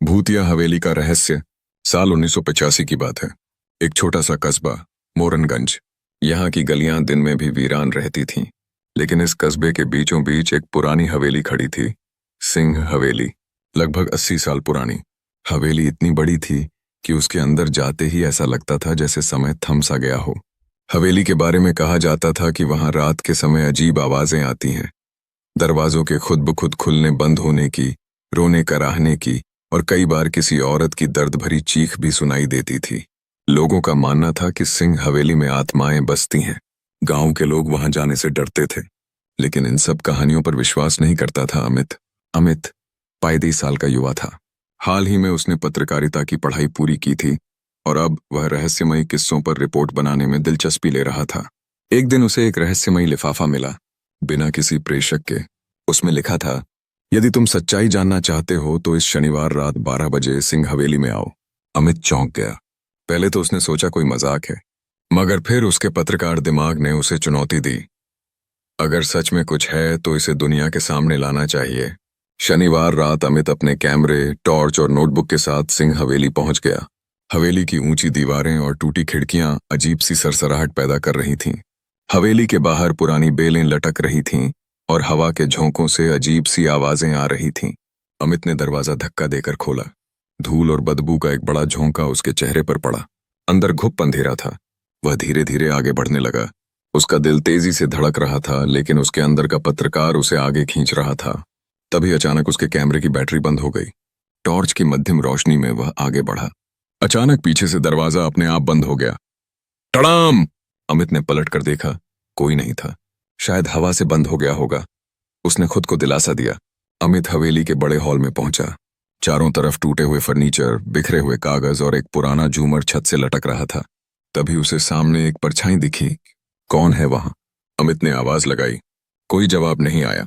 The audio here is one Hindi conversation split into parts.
भूतिया हवेली का रहस्य। साल 1985 की बात है। एक छोटा सा कस्बा, मोरनगंज। यहाँ की गलियां दिन में भी वीरान रहती थीं, लेकिन इस कस्बे के बीचों बीच एक पुरानी हवेली खड़ी थी। सिंह हवेली, लगभग 80 साल पुरानी। हवेली इतनी बड़ी थी कि उसके अंदर जाते ही ऐसा लगता था जैसे समय थम सा गया हो। हवेली के बारे में कहा जाता था कि वहां रात के समय अजीब आवाजें आती हैं, दरवाजों के खुद ब खुद खुलने बंद होने की, रोने कराहने की, और कई बार किसी औरत की दर्द भरी चीख भी सुनाई देती थी। लोगों का मानना था कि सिंह हवेली में आत्माएं बसती हैं। गांव के लोग वहां जाने से डरते थे, लेकिन इन सब कहानियों पर विश्वास नहीं करता था अमित। अमित 35 साल का युवा था। हाल ही में उसने पत्रकारिता की पढ़ाई पूरी की थी और अब वह रहस्यमयी किस्सों पर रिपोर्ट बनाने में दिलचस्पी ले रहा था। एक दिन उसे एक रहस्यमयी लिफाफा मिला, बिना किसी प्रेषक के। उसमें लिखा था, यदि तुम सच्चाई जानना चाहते हो तो इस शनिवार रात 12 बजे सिंह हवेली में आओ। अमित चौंक गया। पहले तो उसने सोचा कोई मजाक है, मगर फिर उसके पत्रकार दिमाग ने उसे चुनौती दी। अगर सच में कुछ है तो इसे दुनिया के सामने लाना चाहिए। शनिवार रात अमित अपने कैमरे, टॉर्च और नोटबुक के साथ सिंह हवेली पहुंच गया। हवेली की ऊंची दीवारें और टूटी खिड़कियां अजीब सी सरसराहट पैदा कर रही थीं। हवेली के बाहर पुरानी बेलें लटक रही थीं और हवा के झोंकों से अजीब सी आवाजें आ रही थीं। अमित ने दरवाजा धक्का देकर खोला। धूल और बदबू का एक बड़ा झोंका उसके चेहरे पर पड़ा। अंदर घुप अंधेरा था। वह धीरे धीरे आगे बढ़ने लगा। उसका दिल तेजी से धड़क रहा था, लेकिन उसके अंदर का पत्रकार उसे आगे खींच रहा था। तभी अचानक उसके कैमरे की बैटरी बंद हो गई। टॉर्च की मध्यम रोशनी में वह आगे बढ़ा। अचानक पीछे से दरवाजा अपने आप बंद हो गया। टड़ाम! अमित ने पलट कर देखा। कोई नहीं था। शायद हवा से बंद हो गया होगा। उसने खुद को दिलासा दिया। अमित हवेली के बड़े हॉल में पहुंचा। चारों तरफ टूटे हुए फर्नीचर, बिखरे हुए कागज और एक पुराना झूमर छत से लटक रहा था। तभी उसे सामने एक परछाई दिखी। कौन है वहां? अमित ने आवाज लगाई। कोई जवाब नहीं आया।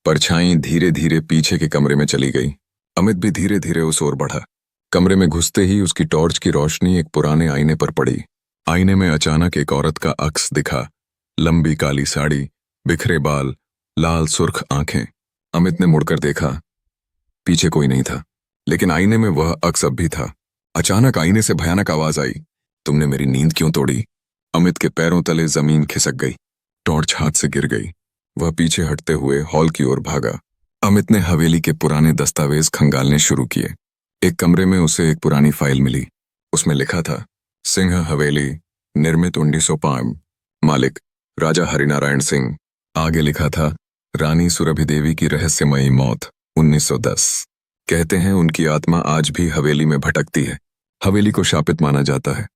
परछाई धीरे धीरे पीछे के कमरे में चली गई। अमित भी धीरे धीरे उस ओर बढ़ा। कमरे में घुसते ही उसकी टॉर्च की रोशनी एक पुराने आईने पर पड़ी। आईने में अचानक एक औरत का अक्स दिखा। लंबी काली साड़ी, बिखरे बाल, लाल सुर्ख आंखें। अमित ने मुड़कर देखा। पीछे कोई नहीं था, लेकिन आईने में वह अक्स अब भी था। अचानक आईने से भयानक आवाज आई, तुमने मेरी नींद क्यों तोड़ी? अमित के पैरों तले जमीन खिसक गई। टॉर्च हाथ से गिर गई। वह पीछे हटते हुए हॉल की ओर भागा। अमित ने हवेली के पुराने दस्तावेज खंगालने शुरू किए। एक कमरे में उसे एक पुरानी फाइल मिली। उसमें लिखा था, सिंह हवेली, निर्मित 1905, मालिक राजा हरिनारायण सिंह। आगे लिखा था, रानी सुरभि देवी की रहस्यमयी मौत 1910। कहते हैं उनकी आत्मा आज भी हवेली में भटकती है। हवेली को शापित माना जाता है।